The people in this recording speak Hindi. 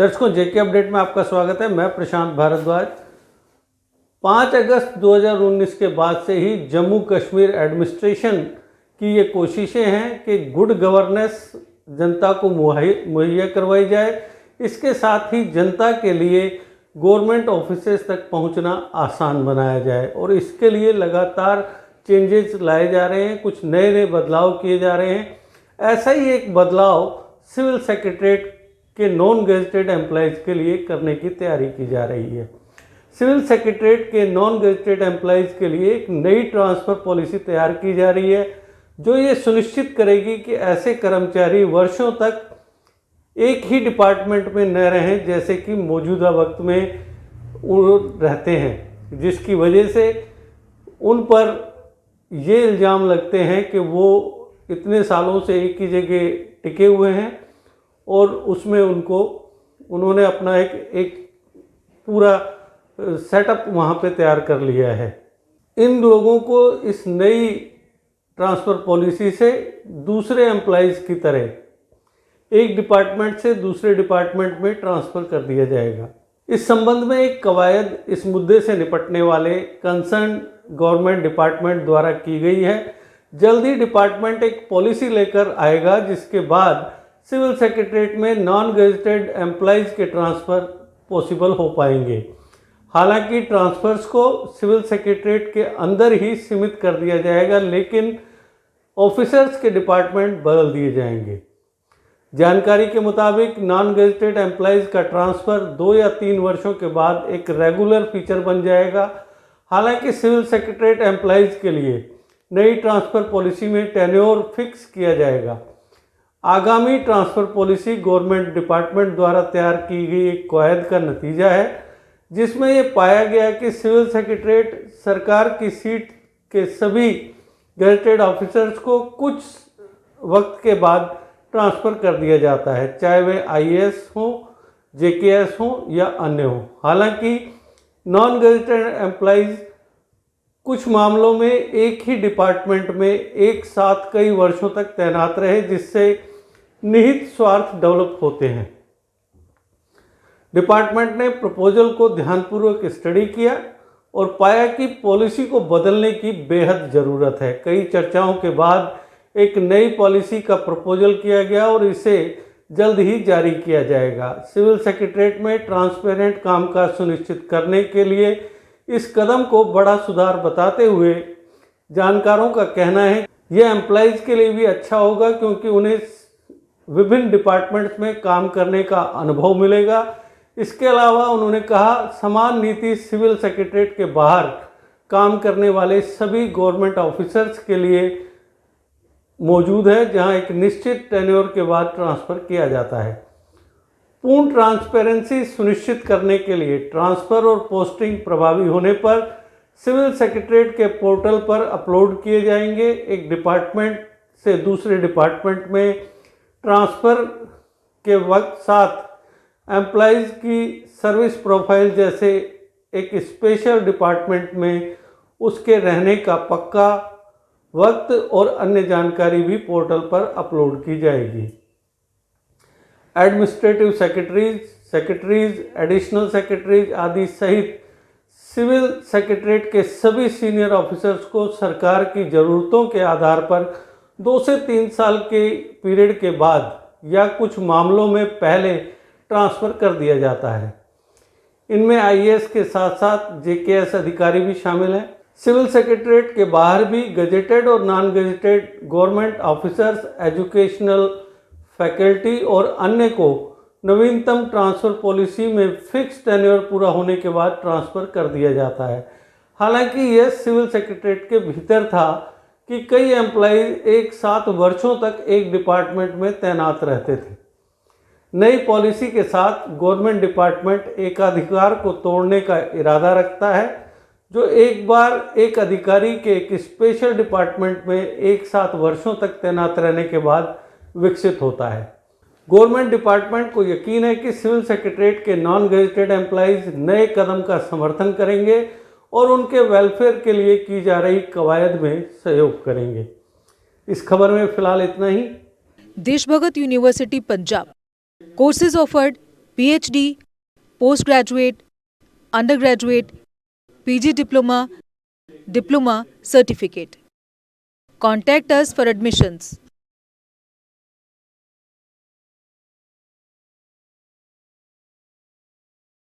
दर्शकों, जेके अपडेट में आपका स्वागत है। मैं प्रशांत भारद्वाज। 5 अगस्त 2019 के बाद से ही जम्मू कश्मीर एडमिनिस्ट्रेशन की ये कोशिशें हैं कि गुड गवर्नेंस जनता को मुहैया करवाई जाए। इसके साथ ही जनता के लिए गवर्नमेंट ऑफिसेस तक पहुंचना आसान बनाया जाए और इसके लिए लगातार चेंजेस लाए जा रहे हैं, कुछ नए नए बदलाव किए जा रहे हैं। ऐसा ही एक बदलाव सिविल सेक्रेटरीट के नॉन गेजेटेड एम्प्लॉयज़ के लिए करने की तैयारी की जा रही है। सिविल सेक्रेटरीट के नॉन गेजेटेड एम्प्लॉयज़ के लिए एक नई ट्रांसफ़र पॉलिसी तैयार की जा रही है जो ये सुनिश्चित करेगी कि ऐसे कर्मचारी वर्षों तक एक ही डिपार्टमेंट में न रहें जैसे कि मौजूदा वक्त में रहते हैं, जिसकी वजह से उन पर ये इल्ज़ाम लगते हैं कि वो इतने सालों से एक ही जगह टिके हुए हैं और उसमें उन्होंने अपना एक पूरा सेटअप वहाँ पे तैयार कर लिया है। इन लोगों को इस नई ट्रांसफ़र पॉलिसी से दूसरे एम्प्लॉयज़ की तरह एक डिपार्टमेंट से दूसरे डिपार्टमेंट में ट्रांसफ़र कर दिया जाएगा। इस संबंध में एक कवायद इस मुद्दे से निपटने वाले कंसर्न गवर्नमेंट डिपार्टमेंट द्वारा की गई है। जल्द ही डिपार्टमेंट एक पॉलिसी लेकर आएगा जिसके बाद सिविल सेक्रेटरीट में नॉन गेजेटेड एम्प्लॉयज़ के ट्रांसफ़र पॉसिबल हो पाएंगे। हालांकि ट्रांसफ़र्स को सिविल सेक्रेटरीट के अंदर ही सीमित कर दिया जाएगा, लेकिन ऑफिसर्स के डिपार्टमेंट बदल दिए जाएंगे। जानकारी के मुताबिक नॉन गेजेटेड एम्प्लॉयज़ का ट्रांसफ़र 2 या 3 वर्षों के बाद एक रेगुलर फीचर बन जाएगा। हालांकि सिविल सेक्रेटरीट एम्प्लॉयज़ के लिए नई ट्रांसफ़र पॉलिसी में टेन्योर फिक्स किया जाएगा। आगामी ट्रांसफ़र पॉलिसी गवर्नमेंट डिपार्टमेंट द्वारा तैयार की गई एक कवायद का नतीजा है जिसमें ये पाया गया कि सिविल सेक्रेटरीट सरकार की सीट के सभी गेजेटेड ऑफिसर्स को कुछ वक्त के बाद ट्रांसफ़र कर दिया जाता है, चाहे वे आईएएस हों, जेकेएस हों या अन्य हों। हालांकि नॉन गेजेटेड एम्प्लॉयज़ कुछ मामलों में एक ही डिपार्टमेंट में एक साथ कई वर्षों तक तैनात रहे, जिससे निहित स्वार्थ डेवलप होते हैं। डिपार्टमेंट ने प्रपोजल को ध्यानपूर्वक स्टडी किया और पाया कि पॉलिसी को बदलने की बेहद ज़रूरत है। कई चर्चाओं के बाद एक नई पॉलिसी का प्रपोजल किया गया और इसे जल्द ही जारी किया जाएगा। सिविल सेक्रेटरीट में ट्रांसपेरेंट कामकाज सुनिश्चित करने के लिए इस कदम को बड़ा सुधार बताते हुए जानकारों का कहना है यह एम्प्लॉयज़ के लिए भी अच्छा होगा क्योंकि उन्हें विभिन्न डिपार्टमेंट्स में काम करने का अनुभव मिलेगा। इसके अलावा उन्होंने कहा, समान नीति सिविल सेक्रेटरीट के बाहर काम करने वाले सभी गवर्नमेंट ऑफिसर्स के लिए मौजूद है, जहां एक निश्चित टेन्योर के बाद ट्रांसफ़र किया जाता है। पूर्ण ट्रांसपेरेंसी सुनिश्चित करने के लिए ट्रांसफ़र और पोस्टिंग प्रभावी होने पर सिविल सेक्रेटरीट के पोर्टल पर अपलोड किए जाएंगे। एक डिपार्टमेंट से दूसरे डिपार्टमेंट में ट्रांसफ़र के वक्त साथ एम्प्लॉयज़ की सर्विस प्रोफाइल जैसे एक स्पेशल डिपार्टमेंट में उसके रहने का पक्का वक्त और अन्य जानकारी भी पोर्टल पर अपलोड की जाएगी। एडमिनिस्ट्रेटिव सेक्रेटरीज, एडिशनल सेक्रेटरीज आदि सहित सिविल सेक्रेटरीट के सभी सीनियर ऑफिसर्स को सरकार की ज़रूरतों के आधार पर 2 से 3 साल के पीरियड के बाद या कुछ मामलों में पहले ट्रांसफ़र कर दिया जाता है। इनमें आईएएस के साथ साथ जेकेएस अधिकारी भी शामिल हैं। सिविल सेक्रेटरीट के बाहर भी गेजेटेड और non gazetted government officers, educational faculty और अन्य को नवीनतम ट्रांसफ़र पॉलिसी में फिक्स टेन्योर पूरा होने के बाद ट्रांसफ़र कर दिया जाता है। हालांकि यह सिविल सेक्रेटरीट के भीतर था कि कई एम्प्लॉयज़ एक साथ वर्षों तक एक डिपार्टमेंट में तैनात रहते थे। नई पॉलिसी के साथ गवर्नमेंट डिपार्टमेंट एकाधिकार को तोड़ने का इरादा रखता है, जो एक बार एक अधिकारी के एक स्पेशल डिपार्टमेंट में एक साथ वर्षों तक तैनात रहने के बाद विकसित होता है। गवर्नमेंट डिपार्टमेंट को यकीन है कि सिविल सेक्रेटरीट के नॉन गेजेटेड एम्प्लॉयज़ नए कदम का समर्थन करेंगे और उनके वेलफेयर के लिए की जा रही कवायद में सहयोग करेंगे। इस खबर में फिलहाल इतना ही। Desh Bhagat university Punjab. Courses offered: PhD, postgraduate, undergraduate, PG diploma, diploma certificate. Contact us for admissions.